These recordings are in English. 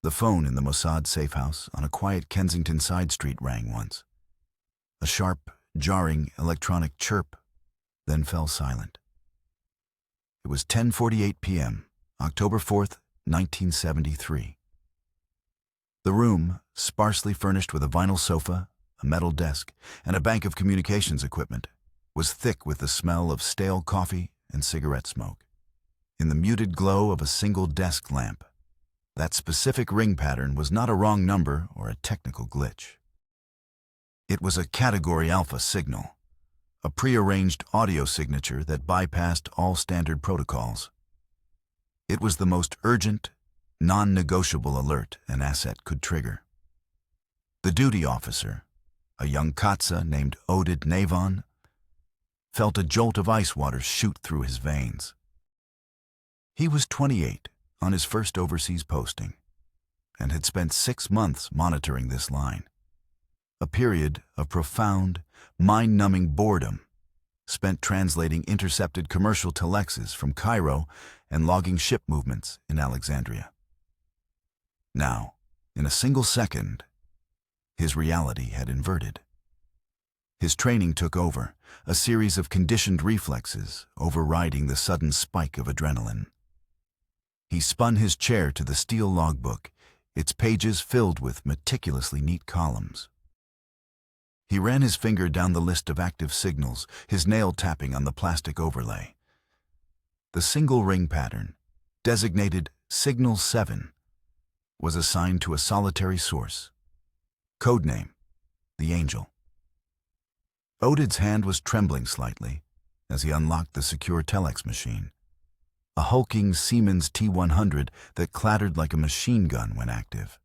The phone in the Mossad safe house on a quiet Kensington side street rang once. A sharp, jarring electronic chirp, then fell silent. It was 10:48 p.m., October 4th, 1973. The room, sparsely furnished with a vinyl sofa, a metal desk, and a bank of communications equipment, was thick with the smell of stale coffee and cigarette smoke. In the muted glow of a single desk lamp, that specific ring pattern was not a wrong number or a technical glitch. It was a Category Alpha signal, a prearranged audio signature that bypassed all standard protocols. It was the most urgent, non-negotiable alert an asset could trigger. The duty officer, a young Katsa named Oded Navon, felt a jolt of ice water shoot through his veins. He was 28, on his first overseas posting, and had spent 6 months monitoring this line. A period of profound, mind-numbing boredom, spent translating intercepted commercial telexes from Cairo and logging ship movements in Alexandria. Now, in a single second, his reality had inverted. His training took over, a series of conditioned reflexes overriding the sudden spike of adrenaline. He spun his chair to the steel logbook, its pages filled with meticulously neat columns. He ran his finger down the list of active signals, his nail tapping on the plastic overlay. The single ring pattern, designated Signal 7, was assigned to a solitary source. Codename, the Angel. Oded's hand was trembling slightly as he unlocked the secure telex machine, a hulking Siemens T100 that clattered like a machine gun when active.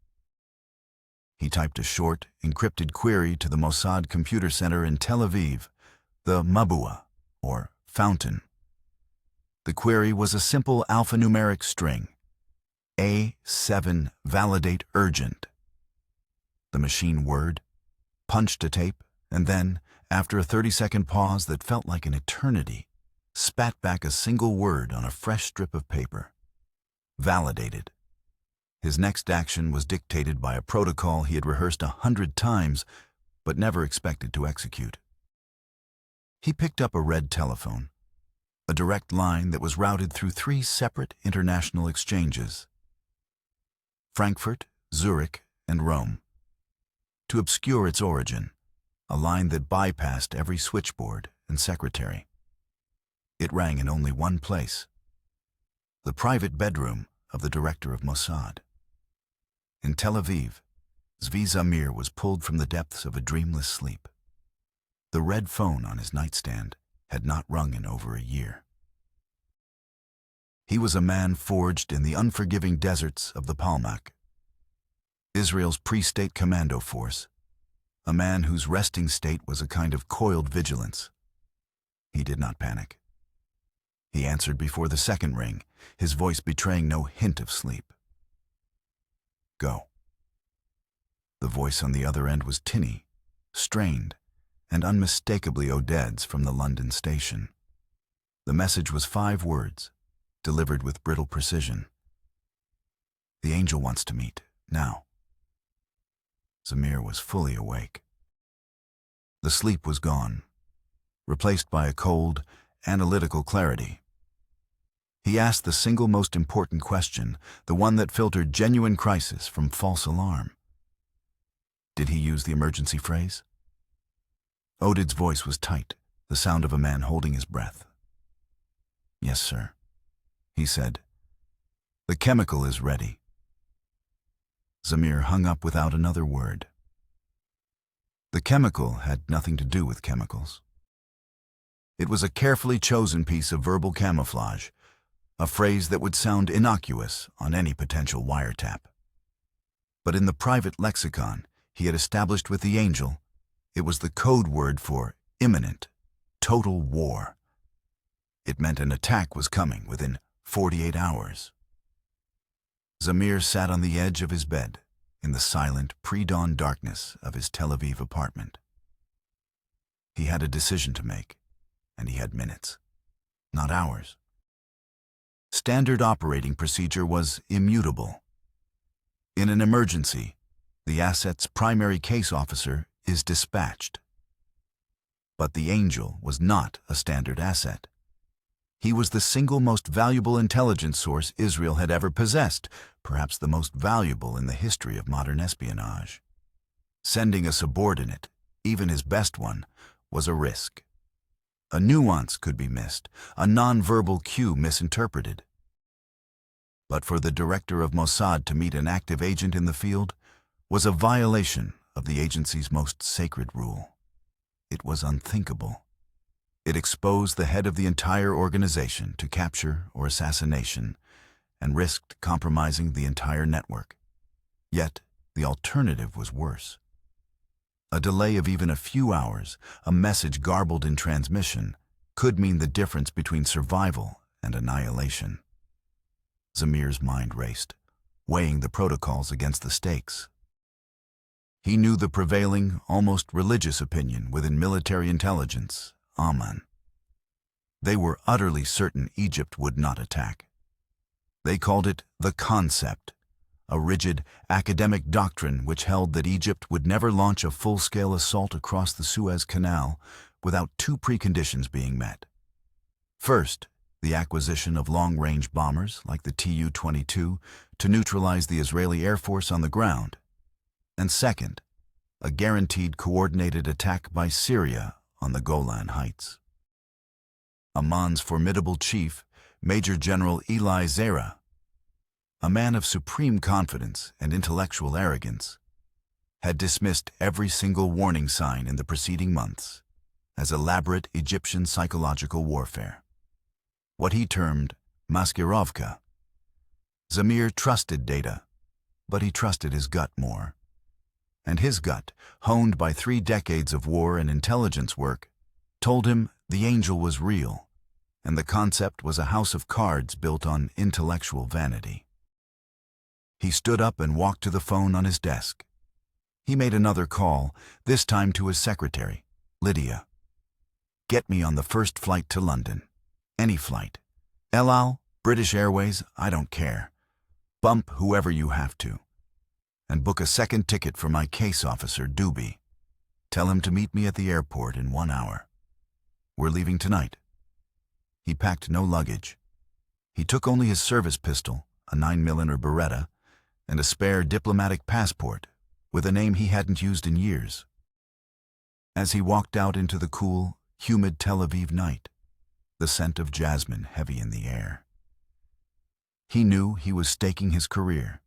He typed a short, encrypted query to the Mossad computer center in Tel Aviv, the Mabua, or fountain. The query was a simple alphanumeric string, A7 validate urgent. The machine whirred, punched a tape, and then, after a 30-second pause that felt like an eternity, spat back a single word on a fresh strip of paper. Validated. His next action was dictated by a protocol he had rehearsed 100 times, but never expected to execute. He picked up a red telephone, a direct line that was routed through 3 separate international exchanges: Frankfurt, Zurich, and Rome. To obscure its origin, a line that bypassed every switchboard and secretary. It rang in only one place: the private bedroom of the director of Mossad. In Tel Aviv, Zvi Zamir was pulled from the depths of a dreamless sleep. The red phone on his nightstand had not rung in over a year. He was a man forged in the unforgiving deserts of the Palmach, Israel's pre-state commando force, a man whose resting state was a kind of coiled vigilance. He did not panic. He answered before the second ring, his voice betraying no hint of sleep. Go. The voice on the other end was tinny, strained, and unmistakably Oded's from the London station. The message was 5 words, delivered with brittle precision. The Angel wants to meet, now. Zamir was fully awake. The sleep was gone, replaced by a cold, analytical clarity. He asked the single most important question, the one that filtered genuine crisis from false alarm. Did he use the emergency phrase? Oded's voice was tight, the sound of a man holding his breath. Yes, sir, he said. The chemical is ready. Zamir hung up without another word. The chemical had nothing to do with chemicals. It was a carefully chosen piece of verbal camouflage, a phrase that would sound innocuous on any potential wiretap. But in the private lexicon he had established with the Angel, it was the code word for imminent, total war. It meant an attack was coming within 48 hours. Zamir sat on the edge of his bed in the silent pre-dawn darkness of his Tel Aviv apartment. He had a decision to make, and he had minutes, not hours. Standard operating procedure was immutable. In an emergency, the asset's primary case officer is dispatched. But the Angel was not a standard asset. He was the single most valuable intelligence source Israel had ever possessed, perhaps the most valuable in the history of modern espionage. Sending a subordinate, even his best one, was a risk. A nuance could be missed, a non-verbal cue misinterpreted. But for the director of Mossad to meet an active agent in the field was a violation of the agency's most sacred rule. It was unthinkable. It exposed the head of the entire organization to capture or assassination and risked compromising the entire network. Yet, the alternative was worse. A delay of even a few hours, a message garbled in transmission, could mean the difference between survival and annihilation. Zamir's mind raced, weighing the protocols against the stakes. He knew the prevailing, almost religious opinion within military intelligence, Aman. They were utterly certain Egypt would not attack. They called it the concept, a rigid, academic doctrine which held that Egypt would never launch a full-scale assault across the Suez Canal without two preconditions being met. First, the acquisition of long-range bombers like the Tu-22 to neutralize the Israeli Air Force on the ground. And second, a guaranteed coordinated attack by Syria on the Golan Heights. Aman's formidable chief, Major General Eli Zera, a man of supreme confidence and intellectual arrogance, had dismissed every single warning sign in the preceding months as elaborate Egyptian psychological warfare. What he termed maskirovka. Zamir trusted data, but he trusted his gut more. And his gut, honed by 3 decades of war and intelligence work, told him the Angel was real, and the concept was a house of cards built on intellectual vanity. He stood up and walked to the phone on his desk. He made another call, this time to his secretary, Lydia. "Get me on the first flight to London. Any flight. El Al, British Airways, I don't care. Bump whoever you have to. And book a second ticket for my case officer, Doobie. Tell him to meet me at the airport in 1 hour. We're leaving tonight." He packed no luggage. He took only his service pistol, a 9mm Beretta, and a spare diplomatic passport with a name he hadn't used in years. As he walked out into the cool, humid Tel Aviv night, the scent of jasmine heavy in the air, he knew he was staking his career,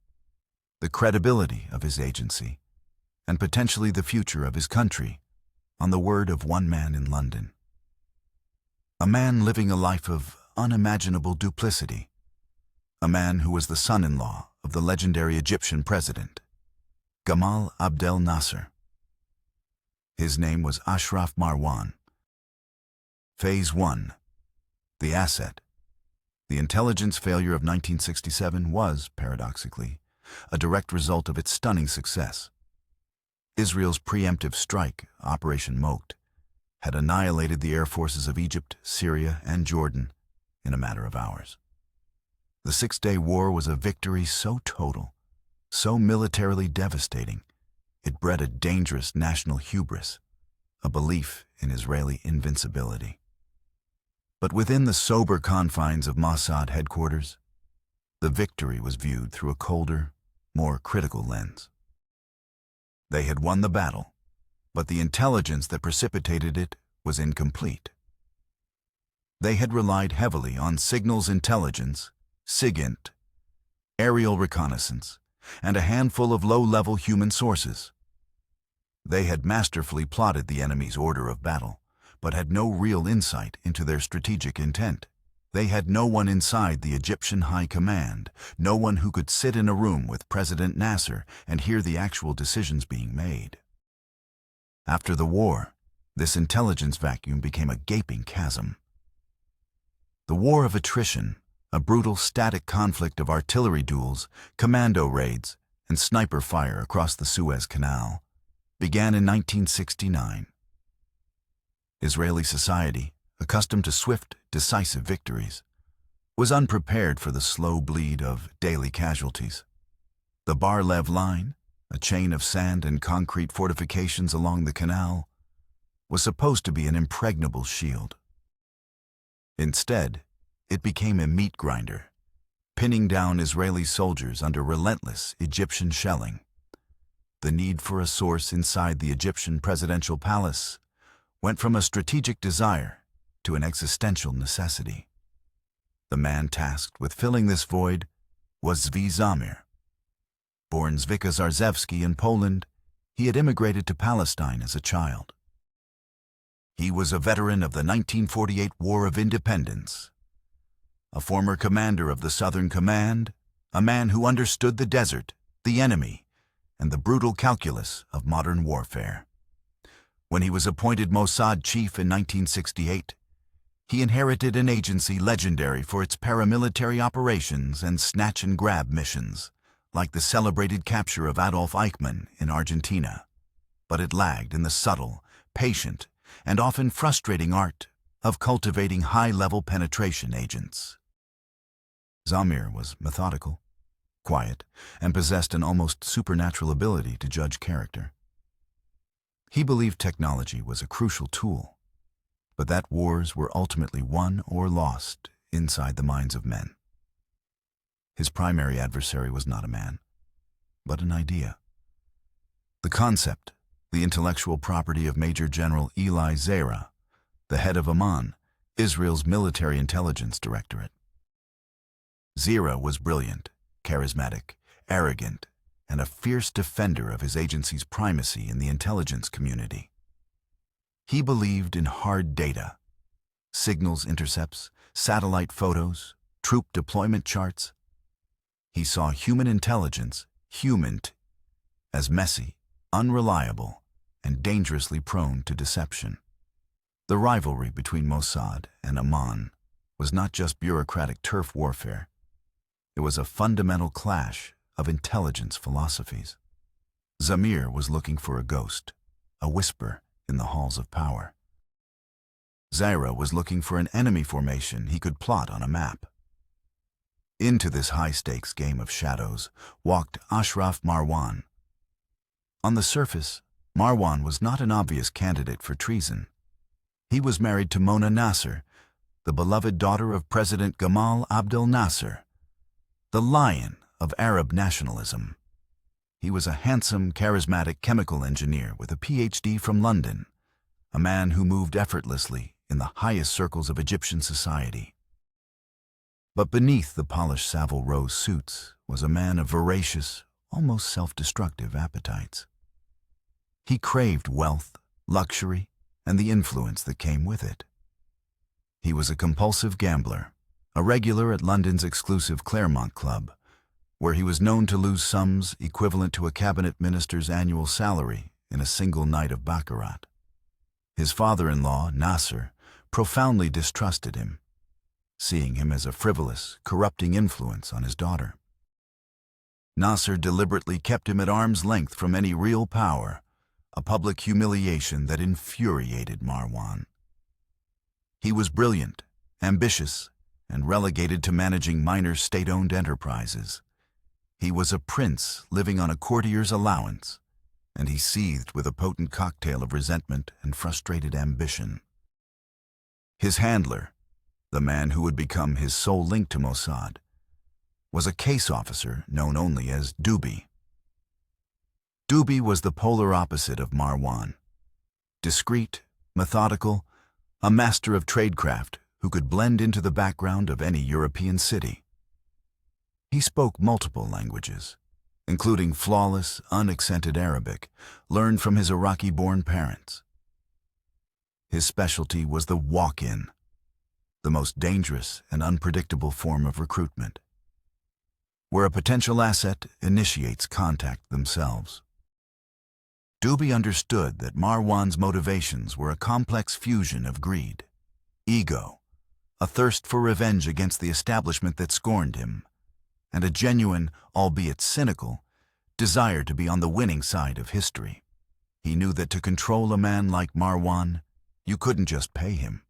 the credibility of his agency, and potentially the future of his country on the word of one man in London. A man living a life of unimaginable duplicity. A man who was the son-in-law of the legendary Egyptian president, Gamal Abdel Nasser. His name was Ashraf Marwan. Phase 1. The asset. The intelligence failure of 1967 was, paradoxically, a direct result of its stunning success. Israel's preemptive strike, Operation Mokt, had annihilated the air forces of Egypt, Syria, and Jordan in a matter of hours. The 6-day war was a victory so total, so militarily devastating, it bred a dangerous national hubris, a belief in Israeli invincibility. But within the sober confines of Mossad headquarters, the victory was viewed through a colder, more critical lens. They had won the battle, but the intelligence that precipitated it was incomplete. They had relied heavily on signals intelligence, SIGINT, aerial reconnaissance, and a handful of low-level human sources. They had masterfully plotted the enemy's order of battle, but had no real insight into their strategic intent. They had no one inside the Egyptian High Command, no one who could sit in a room with President Nasser and hear the actual decisions being made. After the war, this intelligence vacuum became a gaping chasm. The war of attrition, a brutal static conflict of artillery duels, commando raids, and sniper fire across the Suez Canal, began in 1969. Israeli society, accustomed to swift, decisive victories, was unprepared for the slow bleed of daily casualties. The Bar-Lev line, a chain of sand and concrete fortifications along the canal, was supposed to be an impregnable shield. Instead, it became a meat grinder, pinning down Israeli soldiers under relentless Egyptian shelling. The need for a source inside the Egyptian presidential palace went from a strategic desire to an existential necessity. The man tasked with filling this void was Zvi Zamir. Born Zwiska Zarzewski in Poland, he had immigrated to Palestine as a child. He was a veteran of the 1948 War of Independence, a former commander of the Southern Command, a man who understood the desert, the enemy, and the brutal calculus of modern warfare. When he was appointed Mossad chief in 1968, he inherited an agency legendary for its paramilitary operations and snatch-and-grab missions, like the celebrated capture of Adolf Eichmann in Argentina. But it lagged in the subtle, patient, and often frustrating art of cultivating high-level penetration agents. Zamir was methodical, quiet, and possessed an almost supernatural ability to judge character. He believed technology was a crucial tool, but that wars were ultimately won or lost inside the minds of men. His primary adversary was not a man, but an idea. The concept, the intellectual property of Major General Eli Zera, the head of Amman, Israel's military intelligence directorate. Zera was brilliant, charismatic, arrogant, and a fierce defender of his agency's primacy in the intelligence community. He believed in hard data, signals intercepts, satellite photos, troop deployment charts. He saw human intelligence, as messy, unreliable, and dangerously prone to deception. The rivalry between Mossad and Amman was not just bureaucratic turf warfare. It was a fundamental clash of intelligence philosophies. Zamir was looking for a ghost, a whisper in the halls of power. Zera was looking for an enemy formation he could plot on a map. Into this high-stakes game of shadows walked Ashraf Marwan. On the surface, Marwan was not an obvious candidate for treason. He was married to Mona Nasser, the beloved daughter of President Gamal Abdel Nasser, the lion of Arab nationalism. He was a handsome, charismatic chemical engineer with a PhD from London, a man who moved effortlessly in the highest circles of Egyptian society. But beneath the polished Savile Row suits was a man of voracious, almost self-destructive appetites. He craved wealth, luxury, and the influence that came with it. He was a compulsive gambler, a regular at London's exclusive Claremont Club, where he was known to lose sums equivalent to a cabinet minister's annual salary in a single night of baccarat. His father-in-law, Nasser, profoundly distrusted him, seeing him as a frivolous, corrupting influence on his daughter. Nasser deliberately kept him at arm's length from any real power, a public humiliation that infuriated Marwan. He was brilliant, ambitious, and relegated to managing minor state-owned enterprises. He was a prince living on a courtier's allowance, and he seethed with a potent cocktail of resentment and frustrated ambition. His handler, the man who would become his sole link to Mossad, was a case officer known only as Dubi. Dubi was the polar opposite of Marwan. Discreet, methodical, a master of tradecraft who could blend into the background of any European city. He spoke multiple languages, including flawless, unaccented Arabic, learned from his Iraqi-born parents. His specialty was the walk-in, the most dangerous and unpredictable form of recruitment, where a potential asset initiates contact themselves. Dubi understood that Marwan's motivations were a complex fusion of greed, ego, a thirst for revenge against the establishment that scorned him, and a genuine, albeit cynical, desire to be on the winning side of history. He knew that to control a man like Marwan, you couldn't just pay him.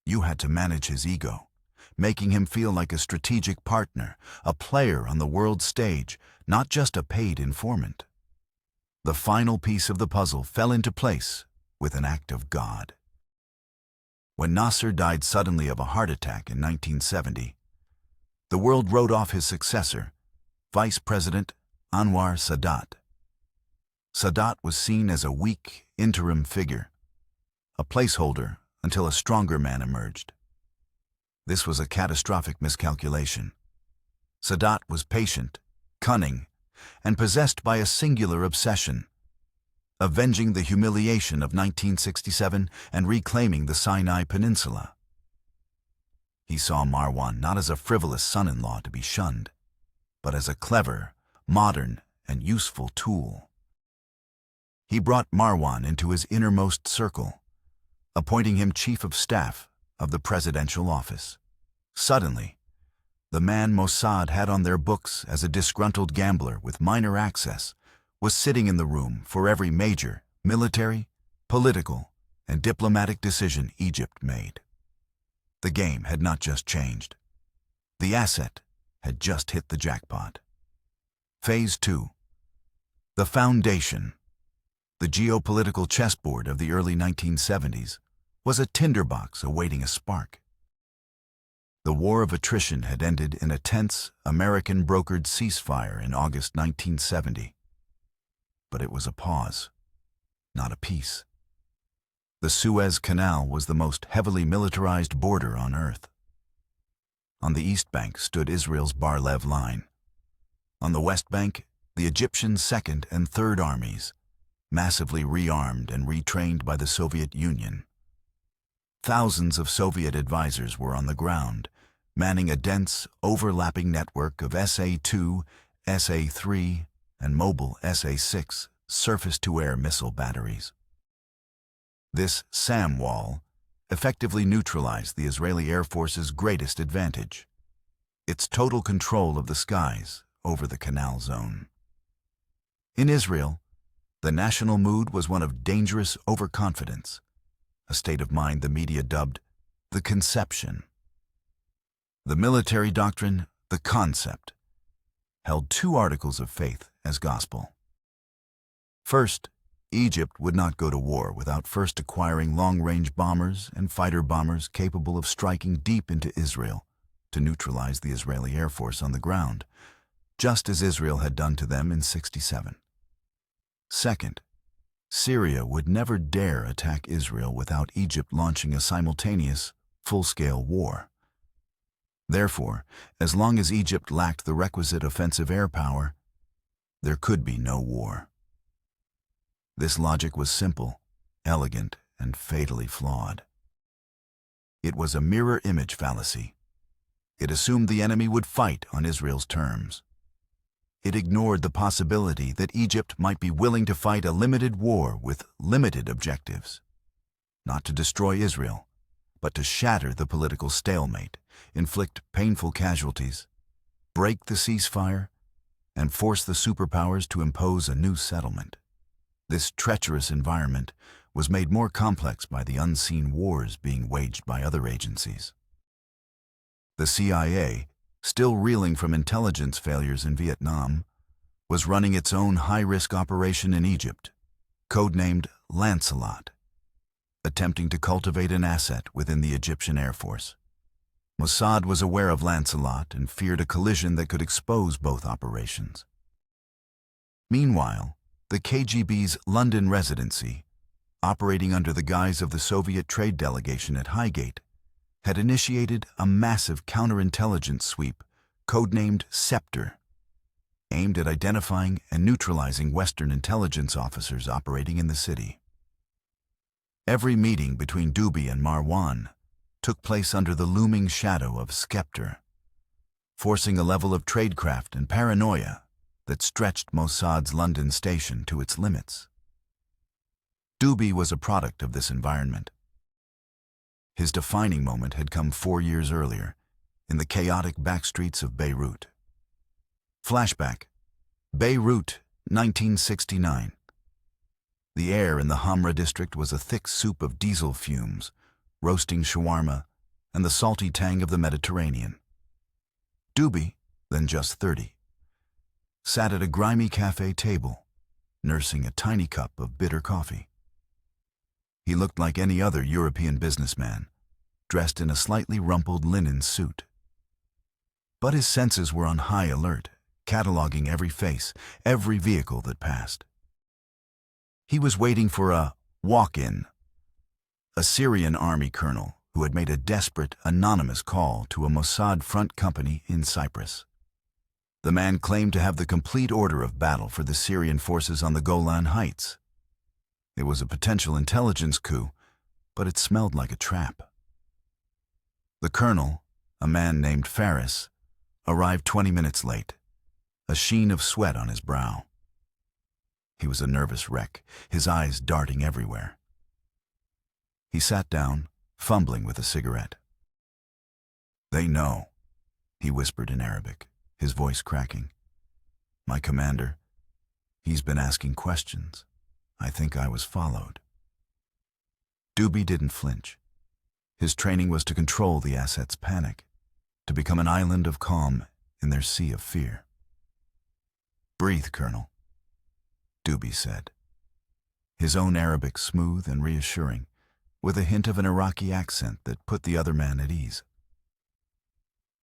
You had to manage his ego, making him feel like a strategic partner, a player on the world stage, not just a paid informant. The final piece of the puzzle fell into place with an act of God. When Nasser died suddenly of a heart attack in 1970, the world wrote off his successor, Vice President Anwar Sadat. Sadat was seen as a weak, interim figure, a placeholder until a stronger man emerged. This was a catastrophic miscalculation. Sadat was patient, cunning, and possessed by a singular obsession: avenging the humiliation of 1967 and reclaiming the Sinai Peninsula. He saw Marwan not as a frivolous son-in-law to be shunned, but as a clever, modern, and useful tool. He brought Marwan into his innermost circle, appointing him chief of staff of the presidential office. Suddenly, the man Mossad had on their books as a disgruntled gambler with minor access was sitting in the room for every major military, political, and diplomatic decision Egypt made. The game had not just changed. The asset had just hit the jackpot. Phase 2. The foundation. The geopolitical chessboard of the early 1970s was a tinderbox awaiting a spark. The war of attrition had ended in a tense, American-brokered ceasefire in August 1970. But it was a pause, not a peace. The Suez Canal was the most heavily militarized border on Earth. On the east bank stood Israel's Bar-Lev Line. On the west bank, the Egyptian Second and Third Armies, massively rearmed and retrained by the Soviet Union. Thousands of Soviet advisors were on the ground, manning a dense, overlapping network of SA-2, SA-3, and mobile SA-6 surface-to-air missile batteries. This SAM wall effectively neutralized the Israeli Air Force's greatest advantage: its total control of the skies over the canal zone. In Israel, the national mood was one of dangerous overconfidence, a state of mind the media dubbed the conception. The military doctrine, the concept, held two articles of faith as gospel. First, Egypt would not go to war without first acquiring long-range bombers and fighter bombers capable of striking deep into Israel to neutralize the Israeli Air Force on the ground, just as Israel had done to them in '67. Second, Syria would never dare attack Israel without Egypt launching a simultaneous, full-scale war. Therefore, as long as Egypt lacked the requisite offensive air power, there could be no war. This logic was simple, elegant, and fatally flawed. It was a mirror image fallacy. It assumed the enemy would fight on Israel's terms. It ignored the possibility that Egypt might be willing to fight a limited war with limited objectives, not to destroy Israel, but to shatter the political stalemate, inflict painful casualties, break the ceasefire, and force the superpowers to impose a new settlement. This treacherous environment was made more complex by the unseen wars being waged by other agencies. The CIA, still reeling from intelligence failures in Vietnam, was running its own high-risk operation in Egypt, codenamed Lancelot, attempting to cultivate an asset within the Egyptian Air Force. Mossad was aware of Lancelot and feared a collision that could expose both operations. Meanwhile, the KGB's London residency, operating under the guise of the Soviet trade delegation at Highgate, had initiated a massive counterintelligence sweep codenamed Scepter, aimed at identifying and neutralizing Western intelligence officers operating in the city. Every meeting between Dubi and Marwan took place under the looming shadow of Scepter, forcing a level of tradecraft and paranoia that stretched Mossad's London station to its limits. Dubi was a product of this environment. His defining moment had come 4 years earlier, in the chaotic backstreets of Beirut. Flashback: Beirut, 1969. The air in the Hamra district was a thick soup of diesel fumes, roasting shawarma, and the salty tang of the Mediterranean. Duby, then just 30, sat at a grimy cafe table, nursing a tiny cup of bitter coffee. He looked like any other European businessman, dressed in a slightly rumpled linen suit. But his senses were on high alert, cataloging every face, every vehicle that passed. He was waiting for a walk-in, a Syrian army colonel who had made a desperate, anonymous call to a Mossad front company in Cyprus. The man claimed to have the complete order of battle for the Syrian forces on the Golan Heights. It was a potential intelligence coup, but it smelled like a trap. The colonel, a man named Faris, arrived 20 minutes late, a sheen of sweat on his brow. He was a nervous wreck, his eyes darting everywhere. He sat down, fumbling with a cigarette. "They know," he whispered in Arabic, his voice cracking. "My commander, he's been asking questions. I think I was followed." Duby didn't flinch. His training was to control the asset's panic, to become an island of calm in their sea of fear. "Breathe, Colonel," Duby said, his own Arabic smooth and reassuring, with a hint of an Iraqi accent that put the other man at ease.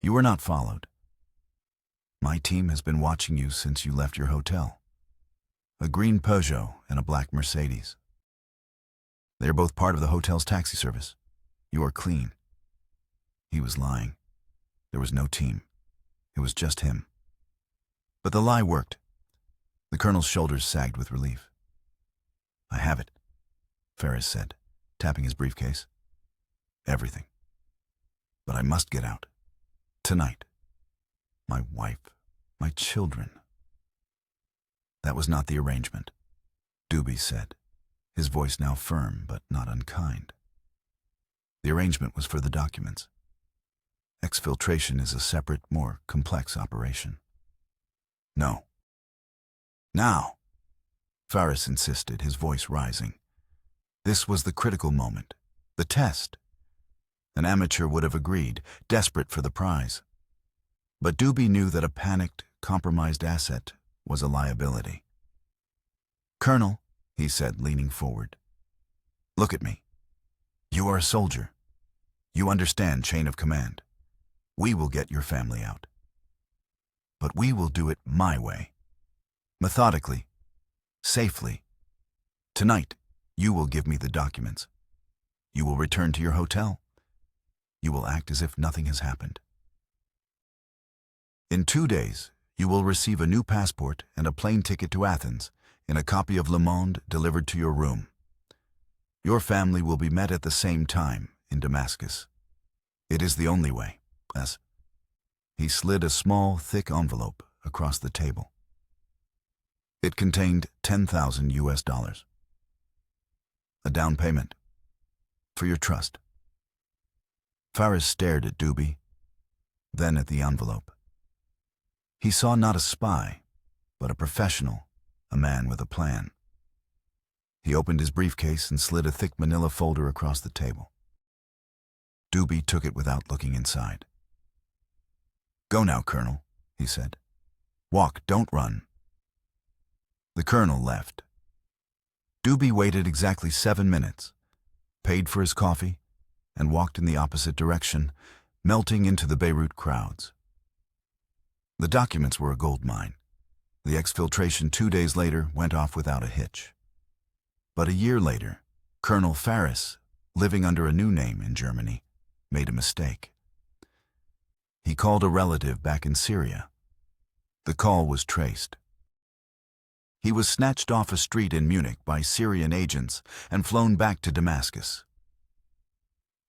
"You were not followed. My team has been watching you since you left your hotel. A green Peugeot and a black Mercedes. They are both part of the hotel's taxi service. You are clean." He was lying. There was no team. It was just him. But the lie worked. The colonel's shoulders sagged with relief. "I have it," Faris said, tapping his briefcase. "Everything. But I must get out. Tonight. My wife, my children." "That was not the arrangement," Duby said, his voice now firm but not unkind. "The arrangement was for the documents. Exfiltration is a separate, more complex operation." "No." "Now," Faris insisted, his voice rising. This was the critical moment, the test. An amateur would have agreed, desperate for the prize. But Duby knew that a panicked, compromised asset was a liability. "Colonel," he said, leaning forward, "look at me. You are a soldier. You understand chain of command. We will get your family out. But we will do it my way. Methodically. Safely. Tonight, you will give me the documents. You will return to your hotel. You will act as if nothing has happened. In 2 days, you will receive a new passport and a plane ticket to Athens in a copy of Le Monde delivered to your room. Your family will be met at the same time in Damascus. It is the only way." As he slid a small, thick envelope across the table. It contained $10,000. A down payment. For your trust. Faris stared at Duby, then at the envelope. He saw not a spy, but a professional, a man with a plan. He opened his briefcase and slid a thick manila folder across the table. Duby took it without looking inside. "Go now, Colonel," he said. "Walk, don't run." The colonel left. Duby waited exactly 7 minutes, paid for his coffee, and walked in the opposite direction, melting into the Beirut crowds. The documents were a gold mine. The exfiltration 2 days later went off without a hitch. But a year later, Colonel Faris, living under a new name in Germany, made a mistake. He called a relative back in Syria. The call was traced. He was snatched off a street in Munich by Syrian agents and flown back to Damascus.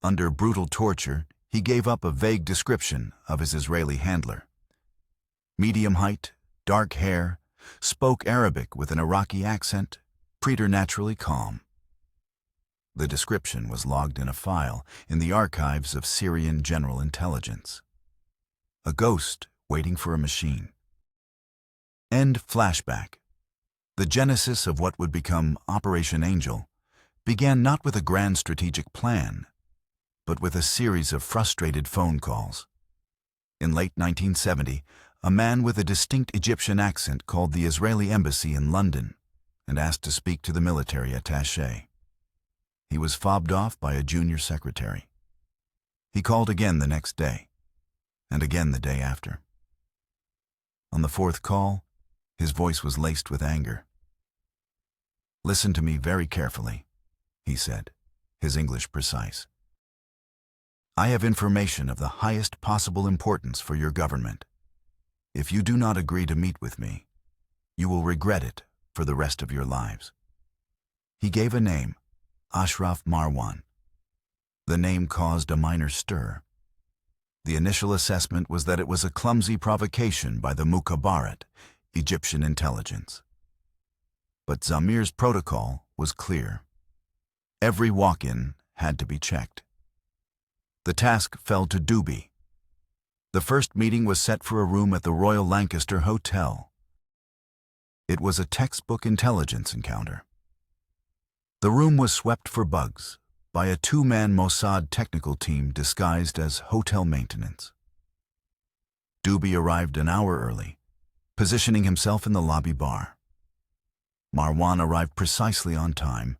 Under brutal torture, he gave up a vague description of his Israeli handler. Medium height, dark hair, spoke Arabic with an Iraqi accent, preternaturally calm. The description was logged in a file in the archives of Syrian General Intelligence. A ghost waiting for a machine. End flashback. The genesis of what would become Operation Angel began not with a grand strategic plan, but with a series of frustrated phone calls. In late 1970, a man with a distinct Egyptian accent called the Israeli embassy in London and asked to speak to the military attaché. He was fobbed off by a junior secretary. He called again the next day, and again the day after. On the fourth call, his voice was laced with anger. "Listen to me very carefully," he said, his English precise. "I have information of the highest possible importance for your government. If you do not agree to meet with me, you will regret it for the rest of your lives." He gave a name, Ashraf Marwan. The name caused a minor stir. The initial assessment was that it was a clumsy provocation by the Mukhabarat, Egyptian intelligence. But Zamir's protocol was clear. Every walk-in had to be checked. The task fell to Dubi. The first meeting was set for a room at the Royal Lancaster Hotel. It was a textbook intelligence encounter. The room was swept for bugs by a two-man Mossad technical team disguised as hotel maintenance. Dubi arrived an hour early, positioning himself in the lobby bar. Marwan arrived precisely on time,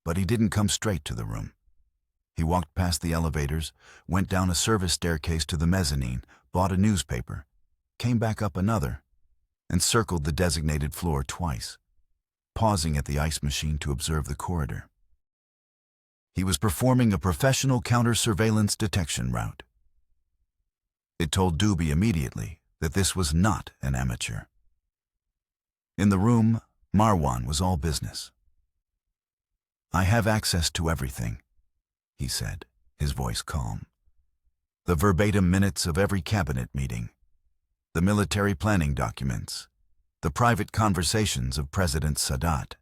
but he didn't come straight to the room. He walked past the elevators, went down a service staircase to the mezzanine, bought a newspaper, came back up another, and circled the designated floor twice, pausing at the ice machine to observe the corridor. He was performing a professional counter-surveillance detection route. It told Dubi immediately that this was not an amateur. In the room, Marwan was all business. "I have access to everything," he said, his voice calm. "The verbatim minutes of every cabinet meeting, the military planning documents, the private conversations of President Sadat.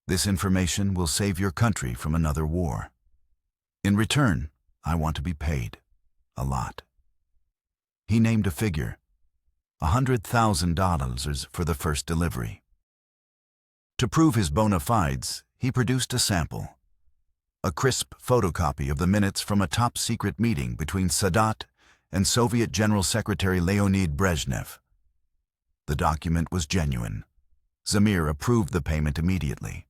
This information will save your country from another war. In return, I want to be paid. A lot." He named a figure, $100,000 for the first delivery. To prove his bona fides, he produced a sample, a crisp photocopy of the minutes from a top-secret meeting between Sadat and Soviet General Secretary Leonid Brezhnev. The document was genuine. Zamir approved the payment immediately.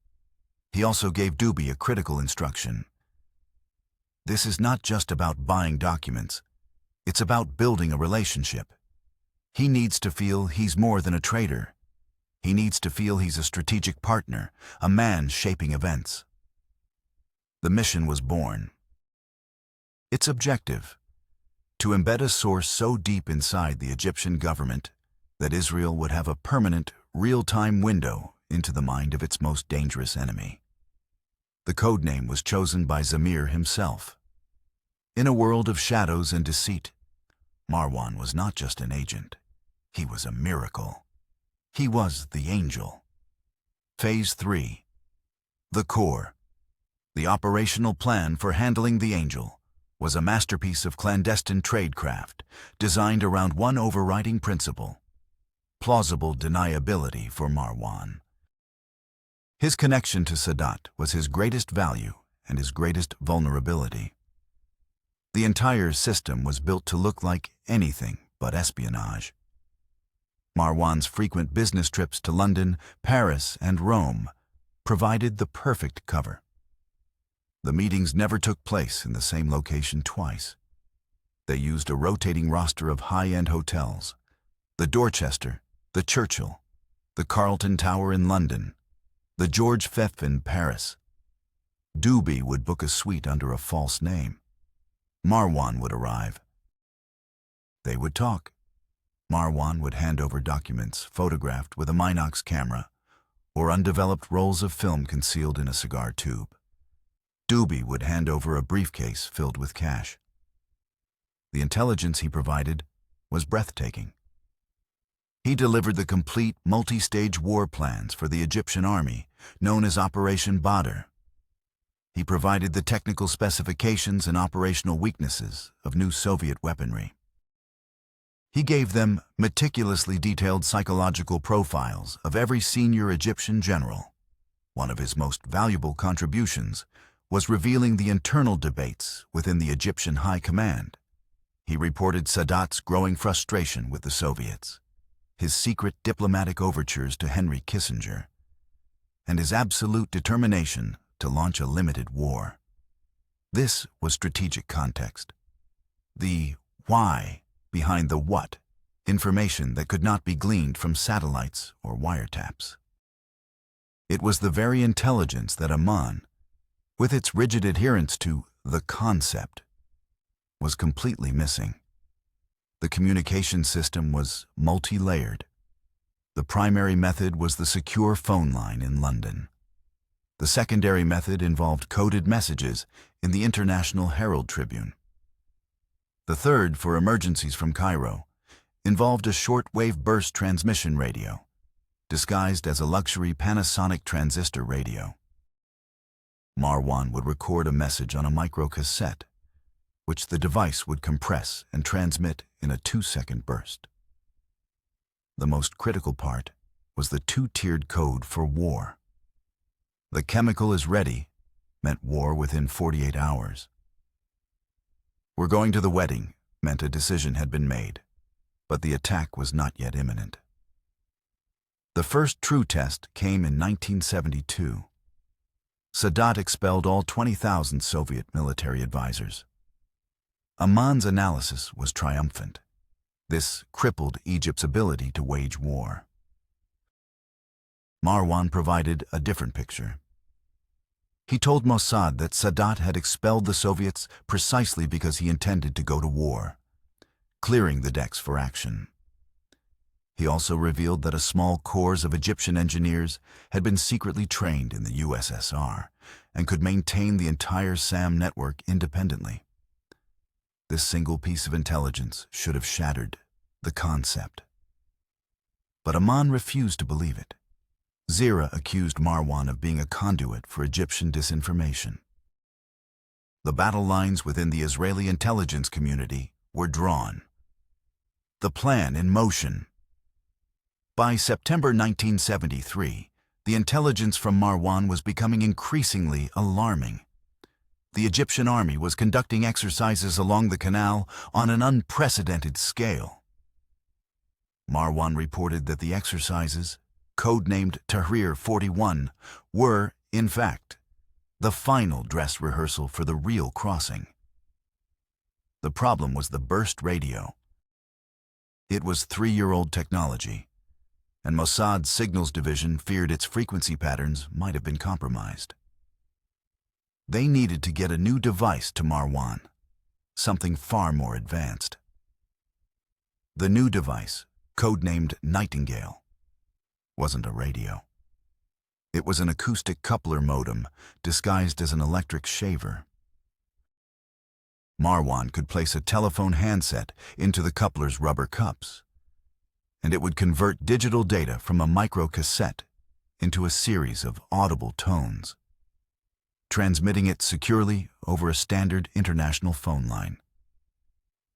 He also gave Dubi a critical instruction. "This is not just about buying documents. It's about building a relationship. He needs to feel he's more than a trader. He needs to feel he's a strategic partner, a man shaping events." The mission was born. Its objective: to embed a source so deep inside the Egyptian government that Israel would have a permanent, real-time window into the mind of its most dangerous enemy. The codename was chosen by Zamir himself. In a world of shadows and deceit, Marwan was not just an agent. He was a miracle. He was the angel. Phase 3. The core. The operational plan for handling the angel was a masterpiece of clandestine tradecraft designed around one overriding principle: plausible deniability for Marwan. His connection to Sadat was his greatest value and his greatest vulnerability. The entire system was built to look like anything but espionage. Marwan's frequent business trips to London, Paris, and Rome provided the perfect cover. The meetings never took place in the same location twice. They used a rotating roster of high-end hotels: the Dorchester, the Churchill, the Carlton Tower in London, the George Feff in Paris. Dubi would book a suite under a false name. Marwan would arrive. They would talk. Marwan would hand over documents photographed with a Minox camera or undeveloped rolls of film concealed in a cigar tube. Dubi would hand over a briefcase filled with cash. The intelligence he provided was breathtaking. He delivered the complete multi-stage war plans for the Egyptian army, known as Operation Badr. He provided the technical specifications and operational weaknesses of new Soviet weaponry. He gave them meticulously detailed psychological profiles of every senior Egyptian general. One of his most valuable contributions was revealing the internal debates within the Egyptian high command. He reported Sadat's growing frustration with the Soviets, his secret diplomatic overtures to Henry Kissinger, and his absolute determination to launch a limited war. This was strategic context. The why behind the what, information that could not be gleaned from satellites or wiretaps. It was the very intelligence that Amman, with its rigid adherence to the concept, was completely missing. The communication system was multi-layered. The primary method was the secure phone line in London. The secondary method involved coded messages in the International Herald Tribune. The third, for emergencies from Cairo, involved a short-wave burst transmission radio, disguised as a luxury Panasonic transistor radio. Marwan would record a message on a microcassette, which the device would compress and transmit in a 2-second burst. The most critical part was the 2-tiered code for war. The chemical is ready meant war within 48 hours. We're going to the wedding meant a decision had been made, but the attack was not yet imminent. The first true test came in 1972. Sadat expelled all 20,000 Soviet military advisors. Amman's analysis was triumphant. This crippled Egypt's ability to wage war. Marwan provided a different picture. He told Mossad that Sadat had expelled the Soviets precisely because he intended to go to war, clearing the decks for action. He also revealed that a small corps of Egyptian engineers had been secretly trained in the USSR and could maintain the entire SAM network independently. This single piece of intelligence should have shattered the concept. But Amman refused to believe it. Zira accused Marwan of being a conduit for Egyptian disinformation. The battle lines within the Israeli intelligence community were drawn. The plan in motion. By September 1973, the intelligence from Marwan was becoming increasingly alarming. The Egyptian army was conducting exercises along the canal on an unprecedented scale. Marwan reported that the exercises, codenamed Tahrir 41, were, in fact, the final dress rehearsal for the real crossing. The problem was the burst radio. It was 3-year-old technology, and Mossad's signals division feared its frequency patterns might have been compromised. They needed to get a new device to Marwan, something far more advanced. The new device, codenamed Nightingale, wasn't a radio. It was an acoustic coupler modem disguised as an electric shaver. Marwan could place a telephone handset into the coupler's rubber cups, and it would convert digital data from a microcassette into a series of audible tones, transmitting it securely over a standard international phone line.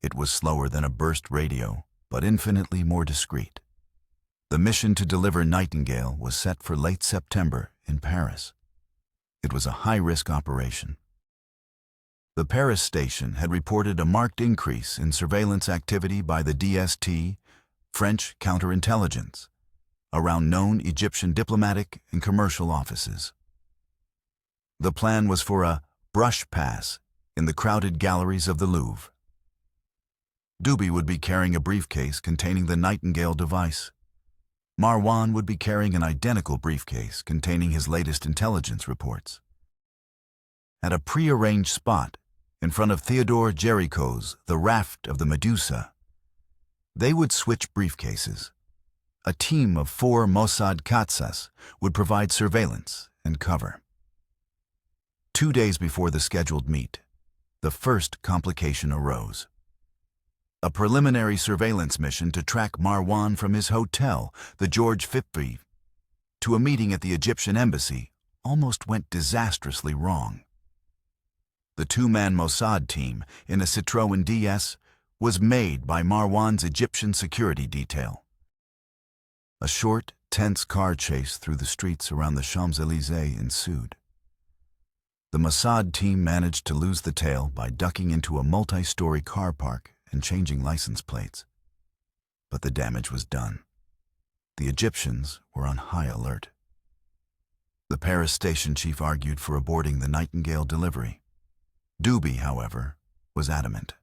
It was slower than a burst radio, but infinitely more discreet. The mission to deliver Nightingale was set for late September in Paris. It was a high-risk operation. The Paris station had reported a marked increase in surveillance activity by the DST, French counterintelligence, around known Egyptian diplomatic and commercial offices. The plan was for a brush pass in the crowded galleries of the Louvre. Duby would be carrying a briefcase containing the Nightingale device. Marwan would be carrying an identical briefcase containing his latest intelligence reports. At a pre-arranged spot in front of Theodore Géricault's The Raft of the Medusa, they would switch briefcases. A team of 4 Mossad Katsas would provide surveillance and cover. 2 days before the scheduled meet, the first complication arose. A preliminary surveillance mission to track Marwan from his hotel, the George Fipri, to a meeting at the Egyptian embassy almost went disastrously wrong. The 2-man Mossad team in a Citroën DS was made by Marwan's Egyptian security detail. A short, tense car chase through the streets around the Champs-Élysées ensued. The Mossad team managed to lose the tail by ducking into a multi-story car park and changing license plates. But the damage was done. The Egyptians were on high alert. The Paris station chief argued for aborting the Nightingale delivery. Doobie, however, was adamant.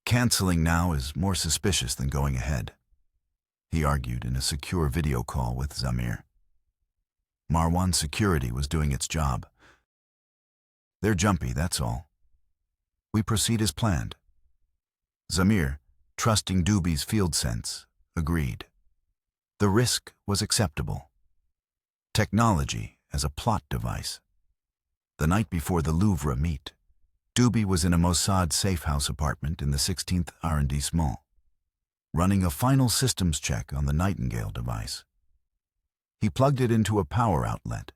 Canceling now is more suspicious than going ahead, he argued in a secure video call with Zamir. Marwan's security was doing its job. They're jumpy, that's all. We proceed as planned. Zamir, trusting Doobie's field sense, agreed. The risk was acceptable. Technology as a plot device. The night before the Louvre meet, Doobie was in a Mossad safe-house apartment in the 16th arrondissement, running a final systems check on the Nightingale device. He plugged it into a power outlet,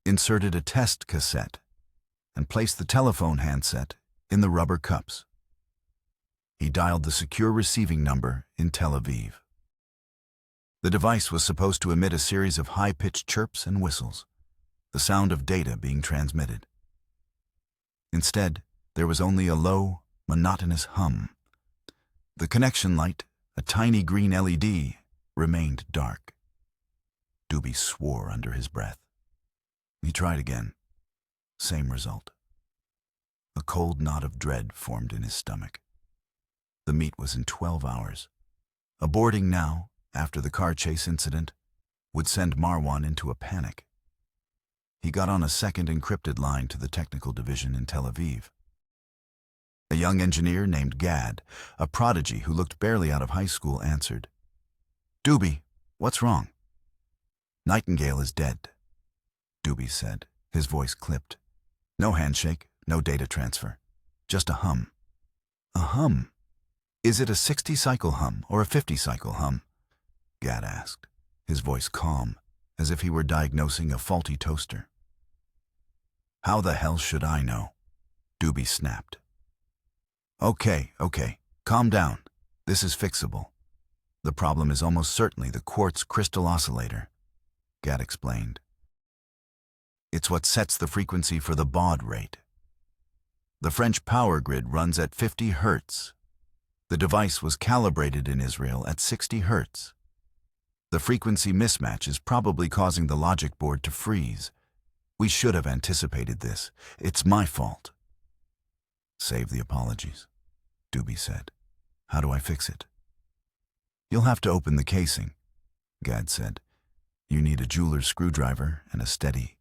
inserted a test cassette, and placed the telephone handset in the rubber cups. He dialed the secure receiving number in Tel Aviv. The device was supposed to emit a series of high-pitched chirps and whistles, the sound of data being transmitted. Instead, there was only a low, monotonous hum. The connection light, a tiny green LED, remained dark. Doobie swore under his breath. He tried again. Same result. A cold knot of dread formed in his stomach. The meet was in 12 hours. Aborting now, after the car chase incident, would send Marwan into a panic. He got on a second encrypted line to the technical division in Tel Aviv. A young engineer named Gad, a prodigy who looked barely out of high school, answered. "Doobie, what's wrong?" "Nightingale is dead," Doobie said, his voice clipped. "No handshake, no data transfer. Just a hum." "A hum? Is it a 60-cycle hum or a 50-cycle hum?" Gad asked, his voice calm, as if he were diagnosing a faulty toaster. "How the hell should I know?" Doobie snapped. Okay, calm down. This is fixable. The problem is almost certainly the quartz crystal oscillator," Gad explained. "It's what sets the frequency for the baud rate. The French power grid runs at 50 Hz. The device was calibrated in Israel at 60 Hz. The frequency mismatch is probably causing the logic board to freeze. We should have anticipated this. It's my fault." "Save the apologies," Doobie said. "How do I fix it?" "You'll have to open the casing," Gad said. "You need a jeweler's screwdriver and a steady,